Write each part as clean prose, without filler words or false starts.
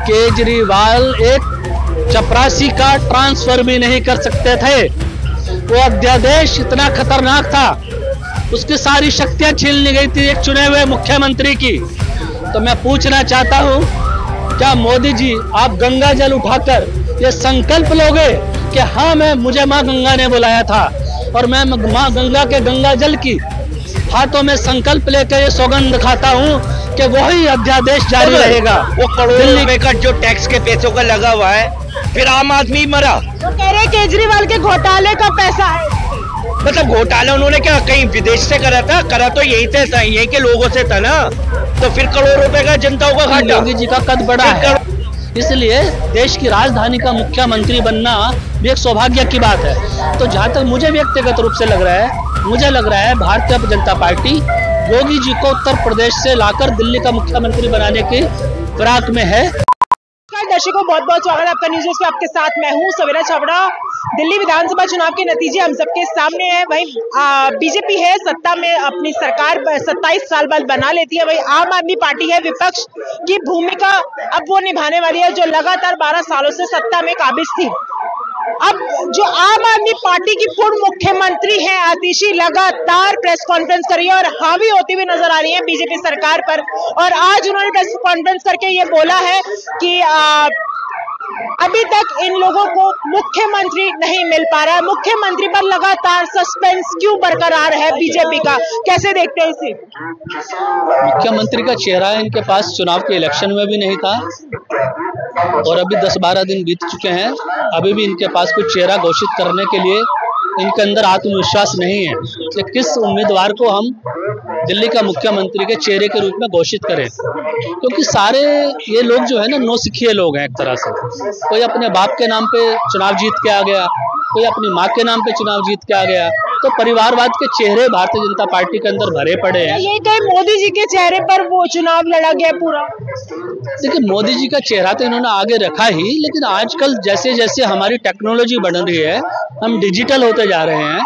केजरीवाल एक चपरासी का ट्रांसफर भी नहीं कर सकते थे। वो अध्यादेश इतना खतरनाक था, उसकी सारी शक्तियां छीन ली गई थी एक चुने हुए मुख्यमंत्री की। तो मैं पूछना चाहता हूं, क्या मोदी जी आप गंगा जल उठाकर ये संकल्प लोगे कि हाँ मुझे माँ गंगा ने बुलाया था और मैं माँ गंगा के गंगा जल की हाथों में संकल्प लेकर ये सौगंध खाता हूँ कि वही अध्यादेश जारी रहेगा। वो करोड़ों रुपए का जो टैक्स के पैसों का लगा हुआ है, फिर आम आदमी मरा। तो कह रहे केजरीवाल के घोटाले का पैसा है। मतलब घोटाला उन्होंने क्या कहीं विदेश से करा था? करा तो यही था, यही के लोगों से था ना। तो फिर करोड़ों रुपए का जनता का घाटा। योगी जी का कद बड़ा है, इसलिए देश की राजधानी का मुख्यमंत्री बनना भी एक सौभाग्य की बात है। तो जहां तक मुझे व्यक्तिगत रूप से लग रहा है भारतीय जनता पार्टी योगी जी को उत्तर प्रदेश से लाकर दिल्ली का मुख्यमंत्री बनाने की फिराक में है। दर्शकों बहुत बहुत स्वागत है आपका न्यूज़ पे। आपके साथ मैं हूं सवेरा छाबड़ा। दिल्ली विधानसभा चुनाव के नतीजे हम सबके सामने हैं। वहीं बीजेपी है सत्ता में, अपनी सरकार 27 साल बाद बना लेती है। वहीं आम आदमी पार्टी है, विपक्ष की भूमिका अब वो निभाने वाली है जो लगातार 12 सालों से सत्ता में काबिज थी। अब जो आम आदमी पार्टी की पूर्व मुख्यमंत्री हैं आतिशी, लगातार प्रेस कॉन्फ्रेंस कर रही है और हावी होती हुई नजर आ रही है बीजेपी सरकार पर। और आज उन्होंने प्रेस कॉन्फ्रेंस करके ये बोला है कि अभी तक इन लोगों को मुख्यमंत्री नहीं मिल पा रहा है। मुख्यमंत्री पर लगातार सस्पेंस क्यों बरकरार है बीजेपी का, कैसे देखते हैं इसे? मुख्यमंत्री का चेहरा इनके पास चुनाव के इलेक्शन में भी नहीं था और अभी 10-12 दिन बीत चुके हैं, अभी भी इनके पास कोई चेहरा घोषित करने के लिए इनके अंदर आत्मविश्वास नहीं है कि किस उम्मीदवार को हम दिल्ली का मुख्यमंत्री के चेहरे के रूप में घोषित करें। क्योंकि सारे ये लोग जो है ना नौसिखिए लोग हैं एक तरह से। कोई अपने बाप के नाम पे चुनाव जीत के आ गया, कोई अपनी माँ के नाम पे चुनाव जीत के आ गया। तो परिवारवाद के चेहरे भारतीय जनता पार्टी के अंदर भरे पड़े हैं। ये कहीं मोदी जी के चेहरे पर वो चुनाव लड़ा गया पूरा? देखिए, मोदी जी का चेहरा तो इन्होंने आगे रखा ही, लेकिन आजकल जैसे जैसे हमारी टेक्नोलॉजी बढ़ रही है, हम डिजिटल होते जा रहे हैं,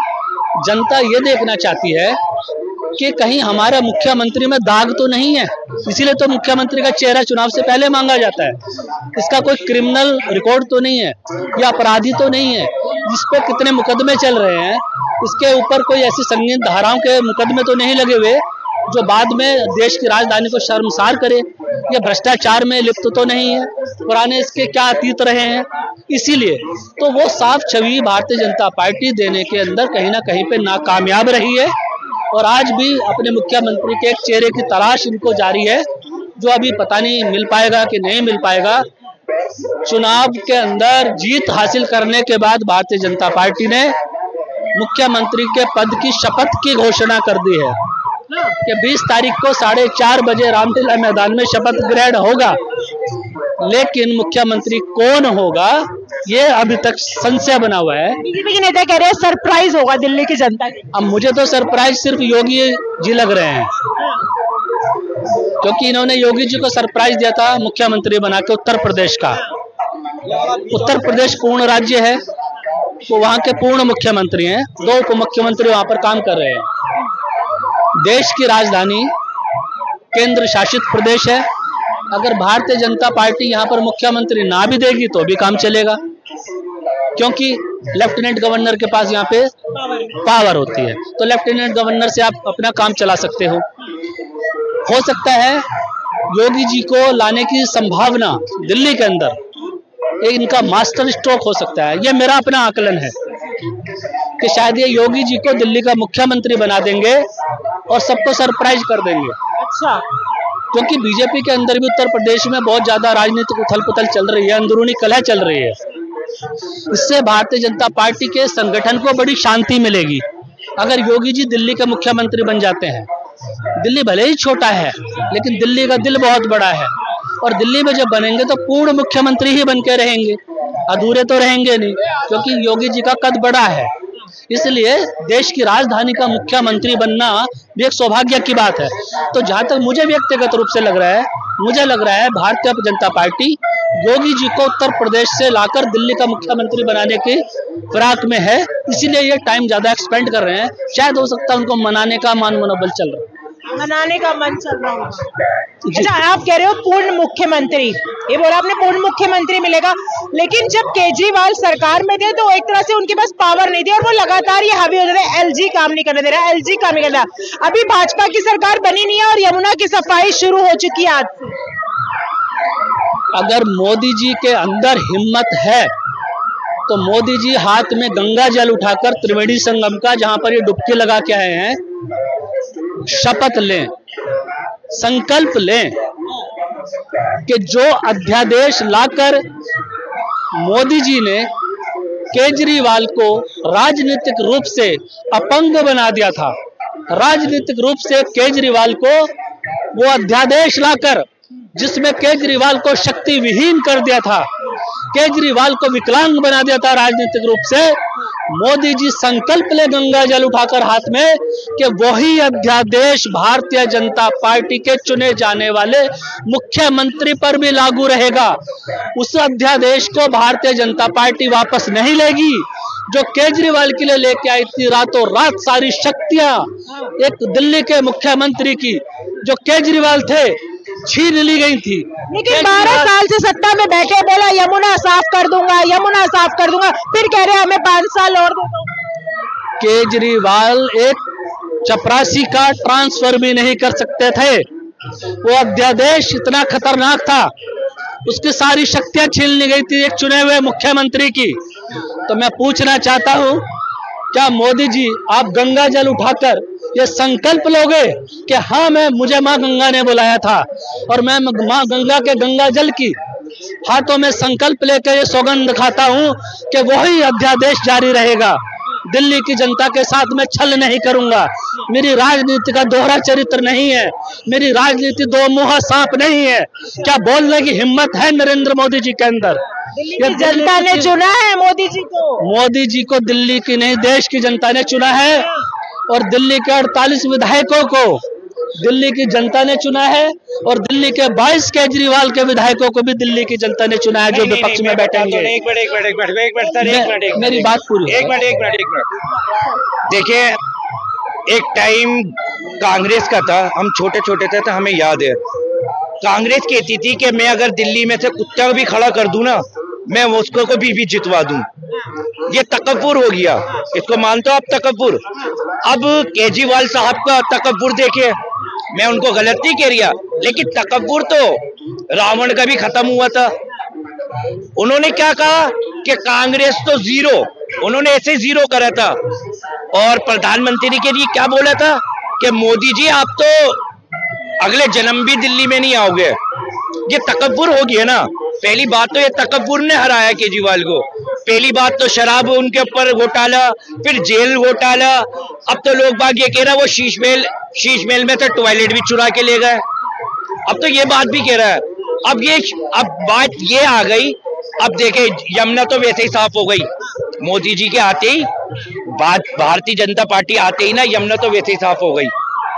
जनता ये देखना चाहती है कि कहीं हमारा मुख्यमंत्री में दाग तो नहीं है। इसीलिए तो मुख्यमंत्री का चेहरा चुनाव से पहले मांगा जाता है। इसका कोई क्रिमिनल रिकॉर्ड तो नहीं है या अपराधी तो नहीं है, जिस पे कितने मुकदमे चल रहे हैं, इसके ऊपर कोई ऐसी संगीन धाराओं के मुकदमे तो नहीं लगे हुए जो बाद में देश की राजधानी को शर्मसार करे। ये भ्रष्टाचार में लिप्त तो नहीं है, पुराने इसके क्या अतीत रहे हैं। इसीलिए तो वो साफ छवि भारतीय जनता पार्टी देने के अंदर कहीं ना कहीं पे नाकामयाब रही है और आज भी अपने मुख्यमंत्री के एक चेहरे की तलाश इनको जारी है, जो अभी पता नहीं मिल पाएगा कि नहीं मिल पाएगा। चुनाव के अंदर जीत हासिल करने के बाद भारतीय जनता पार्टी ने मुख्यमंत्री के पद की शपथ की घोषणा कर दी है कि 20 तारीख को 4:30 बजे रामलीला मैदान में शपथ ग्रहण होगा। लेकिन मुख्यमंत्री कौन होगा ये अभी तक संशय बना हुआ है। बीजेपी के नेता कह रहे हैं सरप्राइज होगा दिल्ली की जनता के। अब मुझे तो सरप्राइज सिर्फ योगी जी लग रहे हैं, क्योंकि इन्होंने योगी जी को सरप्राइज दिया था मुख्यमंत्री बना के उत्तर प्रदेश का। उत्तर प्रदेश पूर्ण राज्य है, वो वहां के पूर्ण मुख्यमंत्री हैं, 2 उप मुख्यमंत्री वहां पर काम कर रहे हैं। देश की राजधानी केंद्र शासित प्रदेश है। अगर भारतीय जनता पार्टी यहाँ पर मुख्यमंत्री ना भी देगी तो भी काम चलेगा, क्योंकि लेफ्टिनेंट गवर्नर के पास यहाँ पे पावर होती है। तो लेफ्टिनेंट गवर्नर से आप अपना काम चला सकते हो सकता है योगी जी को लाने की संभावना दिल्ली के अंदर इनका मास्टर स्ट्रोक हो सकता है। ये मेरा अपना आकलन है कि शायद ये योगी जी को दिल्ली का मुख्यमंत्री बना देंगे और सबको सरप्राइज कर देंगे। अच्छा, क्योंकि बीजेपी के अंदर भी उत्तर प्रदेश में बहुत ज्यादा राजनीतिक उथल पुथल चल रही है, अंदरूनी कलह चल रही है। इससे भारतीय जनता पार्टी के संगठन को बड़ी शांति मिलेगी अगर योगी जी दिल्ली के मुख्यमंत्री बन जाते हैं। दिल्ली भले ही छोटा है, लेकिन दिल्ली का दिल बहुत बड़ा है और दिल्ली में जब बनेंगे तो पूर्ण मुख्यमंत्री ही बन के रहेंगे, अधूरे तो रहेंगे नहीं, क्योंकि योगी जी का कद बड़ा है। इसलिए देश की राजधानी का मुख्यमंत्री बनना भी एक सौभाग्य की बात है। तो जहां तक मुझे व्यक्तिगत रूप से लग रहा है भारतीय जनता पार्टी योगी जी को उत्तर प्रदेश से लाकर दिल्ली का मुख्यमंत्री बनाने की फिराक में है। इसीलिए ये टाइम ज्यादा एक्सपेंड कर रहे हैं। शायद हो सकता है उनको मनाने का मनोबल चल रहा है। मनाने का मन चल रहा होगा। अच्छा, आप कह रहे हो पूर्ण मुख्यमंत्री, ये बोला आपने पूर्ण मुख्यमंत्री मिलेगा, लेकिन जब केजरीवाल सरकार में थे तो एक तरह से उनके पास पावर नहीं थी और वो लगातार ये हावी हो रहे थे, एलजी काम नहीं करने दे रहा, एलजी काम नहीं कर रहा। अभी भाजपा की सरकार बनी नहीं है और यमुना की सफाई शुरू हो चुकी है आज से। अगर मोदी जी के अंदर हिम्मत है तो मोदी जी हाथ में गंगा जल उठाकर त्रिवेणी संगम का, जहां पर ये डुबकी लगा के आए हैं, शपथ लें, संकल्प लें कि जो अध्यादेश लाकर मोदी जी ने केजरीवाल को राजनीतिक रूप से अपंग बना दिया था, राजनीतिक रूप से केजरीवाल को वो अध्यादेश लाकर जिसमें केजरीवाल को शक्ति विहीन कर दिया था, केजरीवाल को विकलांग बना दिया था राजनीतिक रूप से, मोदी जी संकल्प ले गंगा जल उठाकर हाथ में कि वही अध्यादेश भारतीय जनता पार्टी के चुने जाने वाले मुख्यमंत्री पर भी लागू रहेगा। उस अध्यादेश को भारतीय जनता पार्टी वापस नहीं लेगी जो केजरीवाल के लिए लेके आई थी रातों रात सारी शक्तियां एक दिल्ली के मुख्यमंत्री की, जो केजरीवाल थे, छीन ली गई थी। लेकिन 12 साल से सत्ता में बैठे, बोला यमुना साफ कर दूंगा, यमुना साफ कर दूंगा, फिर कह रहे हमें 5 साल और दे दो। केजरीवाल एक चपरासी का ट्रांसफर भी नहीं कर सकते थे, वो अध्यादेश इतना खतरनाक था, उसकी सारी शक्तियां छीन ली गई थी एक चुने हुए मुख्यमंत्री की। तो मैं पूछना चाहता हूं, क्या मोदी जी आप गंगा जल उठाकर ये संकल्प लोगे कि हाँ मुझे माँ गंगा ने बुलाया था और मैं माँ गंगा के गंगा जल की हाथों में संकल्प लेकर ये सौगंध खाता हूं कि वही अध्यादेश जारी रहेगा, दिल्ली की जनता के साथ मैं छल नहीं करूंगा, मेरी राजनीति का दोहरा चरित्र नहीं है, मेरी राजनीति दो मुंहा सांप नहीं है। क्या बोलने की हिम्मत है नरेंद्र मोदी जी के अंदर? दिल्ली की जनता ने चुना है मोदी जी को। मोदी जी को दिल्ली की नहीं देश की जनता ने चुना है और दिल्ली के 48 विधायकों को दिल्ली की जनता ने चुना है और दिल्ली के 22 केजरीवाल के विधायकों को भी दिल्ली की जनता ने चुना है जो विपक्ष में बैठेंगे। मेरी बात पूरी। एक मिनट देखिए, एक टाइम कांग्रेस का था, हम छोटे छोटे थे तो हमें याद है, कांग्रेस कहती थी कि मैं अगर दिल्ली में से कुत्ता भी खड़ा कर दूं ना, मैं उसको को भी जितवा दूं। ये तकब्बुर हो गया, इसको मानते हो आप तकब्बुर? अब केजरीवाल साहब का तकब्बुर देखिए, मैं उनको गलत नहीं कह रहा, लेकिन तकब्बुर तो रावण का भी खत्म हुआ था। उन्होंने क्या कहा कि कांग्रेस तो जीरो, उन्होंने ऐसे जीरो करा था और प्रधानमंत्री के लिए क्या बोला था कि मोदी जी आप तो अगले जन्म भी दिल्ली में नहीं आओगे। ये तकब्बुर हो गया ना। पहली बात तो ये तकब्बुर ने हराया केजरीवाल को। पहली बात तो शराब उनके ऊपर घोटाला, फिर जेल घोटाला, अब तो लोग बाग ये कह रहा है वो शीश महल में से टॉयलेट भी चुरा के ले गए, अब तो ये बात भी कह रहा है। अब बात ये आ गई, अब देखे यमुना तो वैसे ही साफ हो गई मोदी जी के आते ही, बात भारतीय जनता पार्टी आते ही ना यमुना तो वैसे ही साफ हो गई।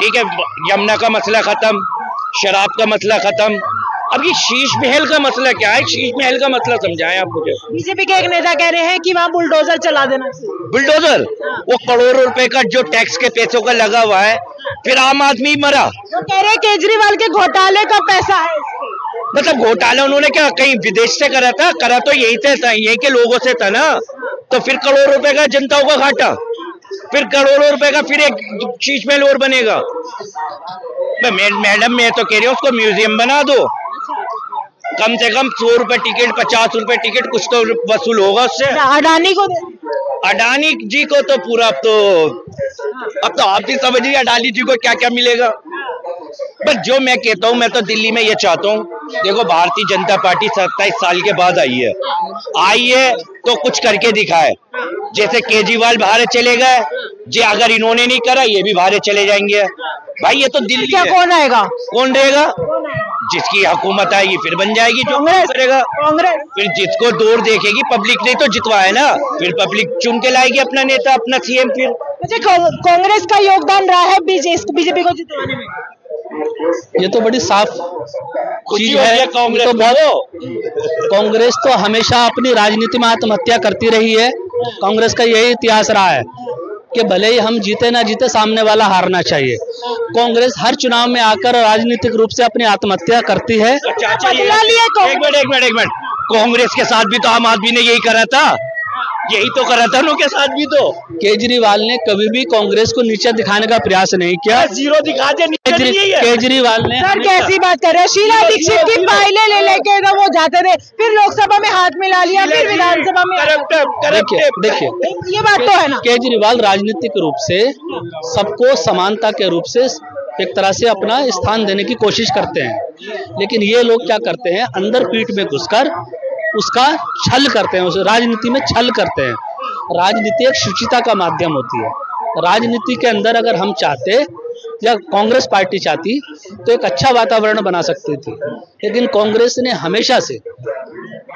ठीक है, यमुना का मसला खत्म, शराब का मसला खत्म। अब ये शीश महल का मसला क्या है? शीश महल का मसला समझाएं आप मुझे। बीजेपी के एक नेता कह रहे हैं कि वहाँ बुलडोजर चला देना चाहिए। बुलडोजर? वो करोड़ों रुपए का जो टैक्स के पैसों का लगा हुआ है, फिर आम आदमी मरा। वो कह रहे हैं केजरीवाल के घोटाले का पैसा है इसके। मतलब घोटाला उन्होंने क्या कहीं विदेश से करा था? करा तो यही था, यही के लोगों से था ना। तो फिर करोड़ों रुपए का जनताओं का घाटा, फिर करोड़ों रुपए का फिर एक शीश महल और बनेगा। मैडम मैं तो कह रही हूँ उसको म्यूजियम बना दो, कम से कम 100 रुपए टिकट, 50 रुपए टिकट, कुछ तो वसूल होगा उससे। अडानी को अडानी जी को तो पूरा अब तो आप ही समझिए अडानी जी को क्या क्या मिलेगा। बस जो मैं कहता हूँ, मैं तो दिल्ली में ये चाहता हूँ, देखो भारतीय जनता पार्टी 27 साल के बाद आई है तो कुछ करके दिखाए। जैसे केजरीवाल बाहर चले गए जी, अगर इन्होंने नहीं करा ये भी बाहर चले जाएंगे। भाई ये तो दिल्ली है। कौन आएगा? कौन रहेगा? जिसकी हुकूमत आएगी फिर बन जाएगी, जो करेगा कांग्रेस। फिर जिसको दूर देखेगी, पब्लिक ने तो जितवाया ना, फिर पब्लिक चुन के लाएगी अपना नेता, अपना सीएम। फिर अच्छा, कांग्रेस का योगदान रहा है बीजेपी को जितवाने में? ये तो बड़ी साफ चीज है। कांग्रेस तो हमेशा अपनी राजनीति में आत्महत्या करती रही है, कांग्रेस का यही इतिहास रहा है। कि भले ही हम जीते ना जीते सामने वाला हारना चाहिए। कांग्रेस हर चुनाव में आकर राजनीतिक रूप से अपनी आत्महत्या करती है। एक मिनट, कांग्रेस के साथ भी तो आम आदमी ने यही करा था, यही तो करा था उनके साथ भी। तो केजरीवाल ने कभी भी कांग्रेस को नीचे दिखाने का प्रयास नहीं किया। जीरो दिखा दे। केजरीवाल ने सर कैसी बात कर रहे हैं? शीला दीक्षित की फाइलें ले लेके तो वो जाते थे, फिर लोकसभा में हाथ मिला लिया, फिर विधानसभा में। देखिए ये बात तो है ना। केजरीवाल राजनीतिक रूप से सबको समानता के रूप से एक तरह से अपना स्थान देने की कोशिश करते हैं, लेकिन ये लोग क्या करते हैं, अंदर पीठ में घुसकर उसका छल करते हैं, उस राजनीति में छल करते हैं। राजनीति एक शुचिता का माध्यम होती है। राजनीति के अंदर अगर हम चाहते या कांग्रेस पार्टी चाहती तो एक अच्छा वातावरण बना सकती थी, लेकिन कांग्रेस ने हमेशा से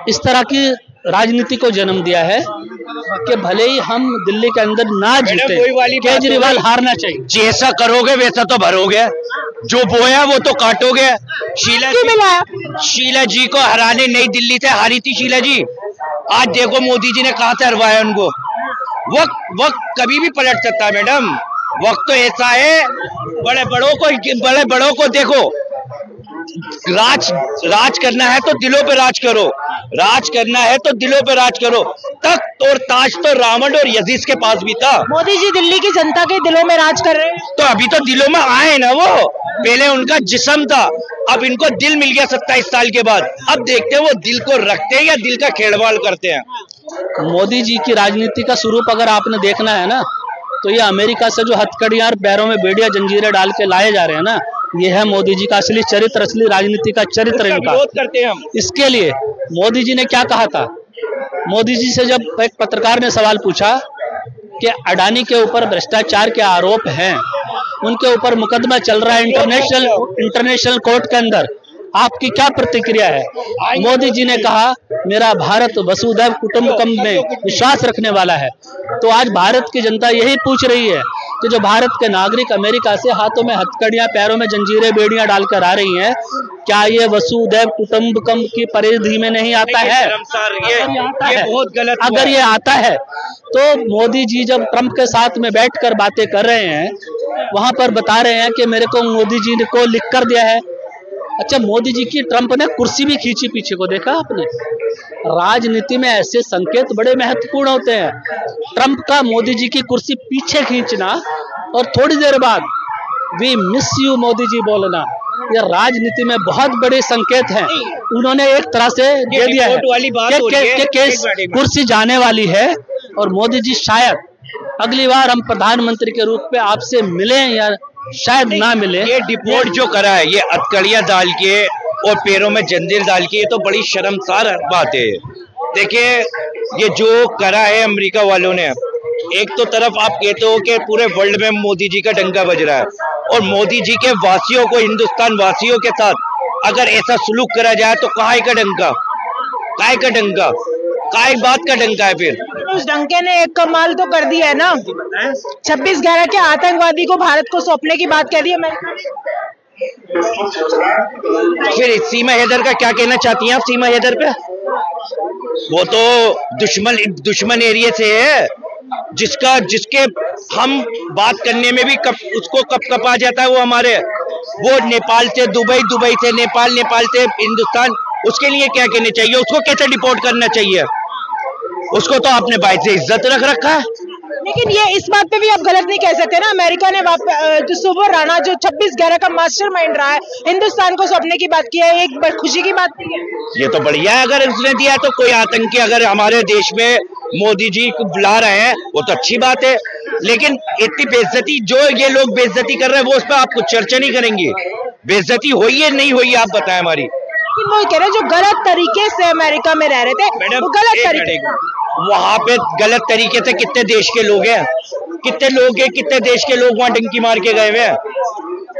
इस तरह की राजनीति को जन्म दिया है कि भले ही हम दिल्ली के अंदर ना जीते, केजरीवाल हारना चाहिए। जैसा करोगे वैसा तो भरोगे, जो बोया वो तो काटोगे। शीला जी को हराने नई दिल्ली से हारी थी शीला जी। आज देखो मोदी जी ने कहां से हरवाया उनको। वक्त कभी भी पलट सकता है मैडम। वक्त तो ऐसा है, बड़े बड़ों को देखो। राज करना है तो दिलों पे राज करो, राज करना है तो दिलों पे राज करो। तख्त और ताज तो रावण और यजीज के पास भी था। मोदी जी दिल्ली की जनता के दिलों में राज कर रहे हैं, तो अभी तो दिलों में आए ना वो। पहले उनका जिस्म था, अब इनको दिल मिल गया 27 साल के बाद। अब देखते हैं वो दिल को रखते हैं या दिल का खेड़वाड़ करते हैं। मोदी जी की राजनीति का स्वरूप अगर आपने देखना है ना, तो ये अमेरिका से जो हथकड़ियां और पैरों में बेड़ियां जंजीरें डाल के लाए जा रहे हैं ना, ये है मोदी जी का असली चरित्र, असली राजनीति का चरित्र इनका। करते हैं हम। इसके लिए मोदी जी ने क्या कहा था? मोदी जी से जब एक पत्रकार ने सवाल पूछा कि अडानी के ऊपर भ्रष्टाचार के आरोप हैं, उनके ऊपर मुकदमा चल रहा है इंटरनेशनल कोर्ट के अंदर, आपकी क्या प्रतिक्रिया है? मोदी जी ने कहा मेरा भारत वसुधैव कुटुंबकम में विश्वास रखने वाला है। तो आज भारत की जनता यही पूछ रही है कि जो भारत के नागरिक अमेरिका से हाथों में हथकड़ियां पैरों में जंजीरें बेड़ियां डालकर आ रही हैं, क्या ये वसुधैव कुटुंबकम की परिधि में नहीं आता है? ये बहुत गलत। अगर ये आता है तो मोदी जी जब ट्रंप के साथ में बैठकर बातें कर रहे हैं, वहां पर बता रहे हैं कि मेरे को मोदी जी ने को लिख कर दिया है। अच्छा, मोदी जी की ट्रंप ने कुर्सी भी खींची पीछे को, देखा आपने? राजनीति में ऐसे संकेत बड़े महत्वपूर्ण होते हैं। ट्रंप का मोदी जी की कुर्सी पीछे खींचना और थोड़ी देर बाद we miss you Modi ji बोलना, ये राजनीति में बहुत बड़े संकेत हैं। उन्होंने एक तरह से दे दिया है कि कुर्सी जाने वाली है और मोदी जी शायद अगली बार हम प्रधानमंत्री के रूप में आपसे मिलें या शायद ना मिले। ये डिपोर्ट जो करा है, ये अटकड़ियां डाल के और पैरों में जंजीर डाल के, ये तो बड़ी शर्मसार बात है। देखिए ये जो करा है अमेरिका वालों ने, एक तो तरफ आप कहते हो कि पूरे वर्ल्ड में मोदी जी का डंका बज रहा है, और मोदी जी के वासियों को, हिंदुस्तान वासियों के साथ अगर ऐसा सुलूक करा जाए तो काहे का डंका, काय बात का डंका है? फिर उस डंके ने एक कमाल तो कर दिया है ना। 26/11 के आतंकवादी को भारत को सौंपने की बात कह दी अमेरिका ने। फिर सीमा हैदर का क्या कहना चाहती हैं आप? सीमा हैदर पे वो तो दुश्मन एरिया से है, जिसके हम बात करने में भी उसको कप आ जाता है। वो नेपाल से दुबई से नेपाल से हिंदुस्तान, उसके लिए क्या कहना चाहिए? उसको कैसे डिपोर्ट करना चाहिए? उसको तो आपने बाइज से इज्जत रखा है। लेकिन ये इस बात पे भी आप गलत नहीं कह सकते ना, अमेरिका ने जो सुबह राणा जो 26/11 का मास्टरमाइंड रहा है, हिंदुस्तान को सौंपने की बात की है, एक खुशी की बात नहीं है। ये तो बढ़िया है, अगर उसने दिया तो कोई आतंकी अगर हमारे देश में मोदी जी को बुला रहे हैं वो तो अच्छी बात है, लेकिन इतनी बेइज्जती जो ये लोग बेइज्जती कर रहे हैं वो उस पर आप कुछ चर्चा नहीं करेंगे। बेइज्जती हुई है नहीं हुई आप बताएं हमारी। वो कह रहे जो गलत तरीके से अमेरिका में रह रहे थे, वो गलत तरीके, वहां पे गलत तरीके से कितने देश के लोग हैं, कितने देश के लोग वहां डंकी मार के गए हुए हैं।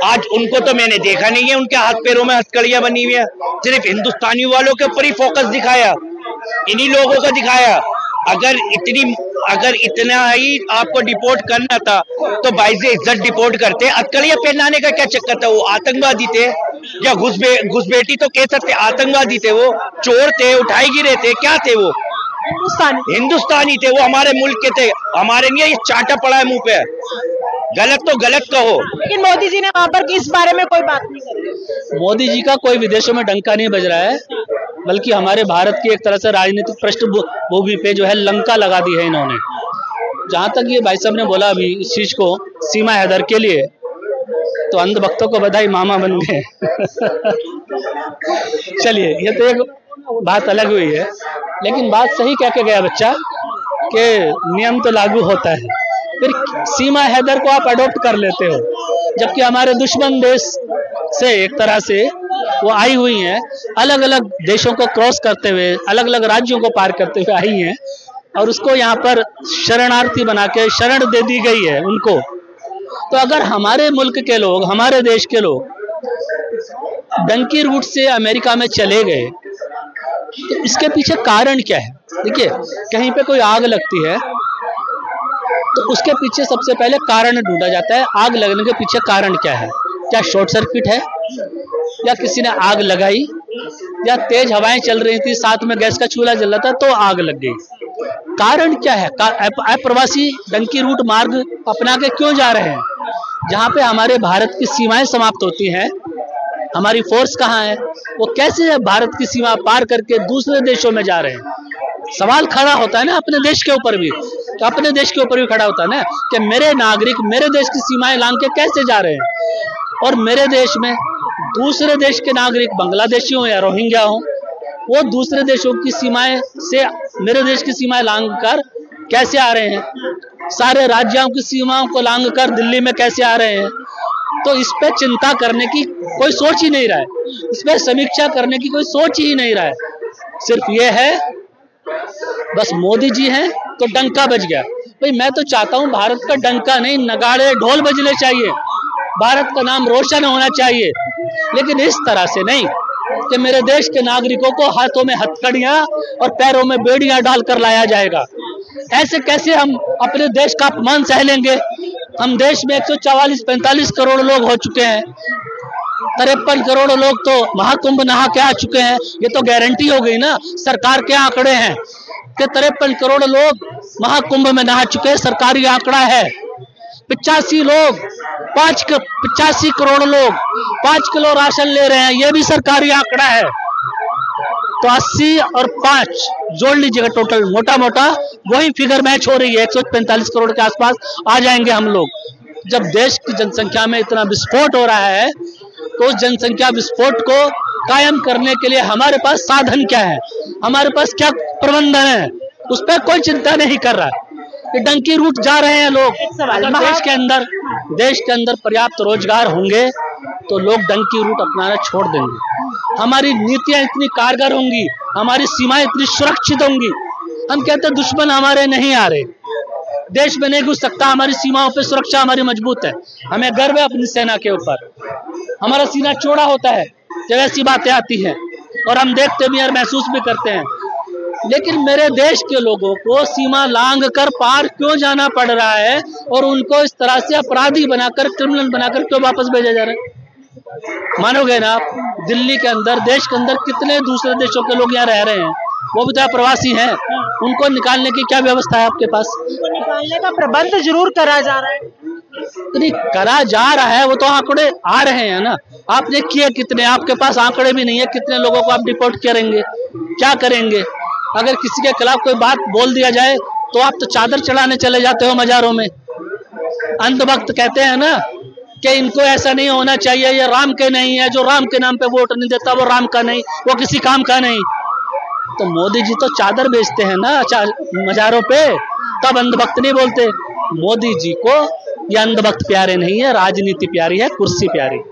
आज उनको तो मैंने देखा नहीं है, उनके हाथ पैरों में हथकड़ियां बनी हुई है। सिर्फ हिंदुस्तानी वालों के ऊपर ही फोकस दिखाया, इन्हीं लोगों को दिखाया। अगर इतना ही आपको डिपोर्ट करना था तो बाइज़ इज्जत डिपोर्ट करते। हथकड़ियां पहनाने का क्या चक्कर था? वो आतंकवादी थे या घुसपैठी तो कह सकते, आतंकवादी थे, वो चोर थे, उठाई गिरे थे, क्या थे वो? हिंदुस्तानी थे, वो हमारे मुल्क के थे, हमारे नहीं है। ये चाटा पड़ा है मुंह पे, गलत तो गलत कहो। लेकिन मोदी जी ने वहां पर इस बारे में कोई बात नहीं करी। मोदी जी का कोई विदेशों में डंका नहीं बज रहा है, बल्कि हमारे भारत की एक तरह से राजनीतिक पृष्ठभूमि पे जो है लंका लगा दी है इन्होंने। जहां तक ये भाई साहब ने बोला अभी इस चीज को सीमा हैदर के लिए, तो अंधभक्तों को बधाई, मामा बन गए। चलिए, ये तो एक बात अलग हुई है, लेकिन बात सही कह के गया बच्चा कि नियम तो लागू होता है। फिर सीमा हैदर को आप अडॉप्ट कर लेते हो, जबकि हमारे दुश्मन देश से एक तरह से वो आई हुई हैं, अलग अलग देशों को क्रॉस करते हुए, अलग अलग राज्यों को पार करते हुए आई हैं, और उसको यहाँ पर शरणार्थी बना के शरण दे दी गई है उनको। तो अगर हमारे मुल्क के लोग, हमारे देश के लोग डंकी रूट से अमेरिका में चले गए, तो इसके पीछे कारण क्या है? देखिए, कहीं पे कोई आग लगती है तो उसके पीछे सबसे पहले कारण ढूंढा जाता है। आग लगने के पीछे कारण क्या है? क्या शॉर्ट सर्किट है, या किसी ने आग लगाई, या तेज हवाएं चल रही थी, साथ में गैस का चूल्हा जल रहा था तो आग लग गई? कारण क्या है? अप्रवासी डंकी रूट मार्ग अपना के क्यों जा रहे हैं? जहां पे हमारे भारत की सीमाएं समाप्त होती हैं, हमारी फोर्स कहाँ है? वो कैसे भारत की सीमा पार करके दूसरे देशों में जा रहे हैं? सवाल खड़ा होता है ना अपने देश के ऊपर भी, तो अपने देश के ऊपर भी खड़ा होता है ना कि मेरे नागरिक मेरे देश की सीमाएं लांघ के कैसे जा रहे हैं, और मेरे देश में दूसरे देश के नागरिक, बांग्लादेशी हो या रोहिंग्या हो, वो दूसरे देशों की सीमाएं से मेरे देश की सीमाएं लांघ कर कैसे आ रहे हैं? सारे राज्यों की सीमाओं को लांघ कर दिल्ली में कैसे आ रहे हैं? तो इस पे चिंता करने की कोई सोच ही नहीं रहा है, इस पे समीक्षा करने की कोई सोच ही नहीं रहा है। सिर्फ ये है बस मोदी जी हैं तो डंका बज गया। भाई मैं तो चाहता हूं भारत का डंका नहीं, नगाड़े ढोल बजने चाहिए, भारत का नाम रोशन होना चाहिए, लेकिन इस तरह से नहीं कि मेरे देश के नागरिकों को हाथों में हथकड़ियां और पैरों में बेड़ियां डालकर लाया जाएगा। ऐसे कैसे हम अपने देश का अपमान सह लेंगे? हम देश में 144-45 करोड़ लोग हो चुके हैं, 53 करोड़ लोग तो महाकुंभ नहा के आ चुके हैं। ये तो गारंटी हो गई ना, सरकार के आंकड़े हैं कि 53 करोड़ लोग महाकुंभ में नहा चुके हैं, सरकारी आंकड़ा है। 85 करोड़ लोग 5 किलो राशन ले रहे हैं, ये भी सरकारी आंकड़ा है। तो 80 और 5 जोड़ लीजिएगा, टोटल मोटा मोटा वही फिगर मैच हो रही है, 145 करोड़ के आसपास आ जाएंगे हम लोग। जब देश की जनसंख्या में इतना विस्फोट हो रहा है, तो उस जनसंख्या विस्फोट को कायम करने के लिए हमारे पास साधन क्या है, हमारे पास क्या प्रबंधन है, उस पर कोई चिंता नहीं कर रहा है। ये डंकी रूट जा रहे हैं लोग। देश के अंदर पर्याप्त रोजगार होंगे तो लोग डंकी रूट अपनाना छोड़ देंगे। हमारी नीतियां इतनी कारगर होंगी, हमारी सीमाएं इतनी सुरक्षित होंगी। हम कहते हैं दुश्मन हमारे नहीं आ रहे, देश में नहीं घुस सकता, हमारी सीमाओं पे सुरक्षा हमारी मजबूत है, हमें गर्व है अपनी सेना के ऊपर, हमारा सीना चौड़ा होता है जब ऐसी बातें आती हैं, और हम देखते भी और महसूस भी करते हैं। लेकिन मेरे देश के लोगों को सीमा लांघ कर पार क्यों जाना पड़ रहा है, और उनको इस तरह से अपराधी बनाकर, क्रिमिनल बनाकर क्यों वापस भेजा जा रहा है? मानोगे ना आप, दिल्ली के अंदर, देश के अंदर कितने दूसरे देशों के लोग यहाँ रह रहे हैं, वो भी तो प्रवासी हैं, उनको निकालने की क्या व्यवस्था है आपके पास? उनको निकालने का प्रबंध जरूर करा जा रहा है, नहीं करा जा रहा है, वो तो आंकड़े आ रहे हैं ना। आपने किए कितने? आपके पास आंकड़े भी नहीं है, कितने लोगों को आप डिपोर्ट करेंगे, क्या करेंगे? अगर किसी के खिलाफ कोई बात बोल दिया जाए तो आप तो चादर चढ़ाने चले जाते हो मजारों में। अंधभक्त कहते हैं ना कि इनको ऐसा नहीं होना चाहिए, ये राम के नहीं है, जो राम के नाम पे वोट नहीं देता वो राम का नहीं, वो किसी काम का नहीं। तो मोदी जी तो चादर बेचते हैं ना मजारों पे, तब अंधभक्त नहीं बोलते। मोदी जी को ये अंधभक्त प्यारे नहीं है, राजनीति प्यारी है, कुर्सी प्यारी।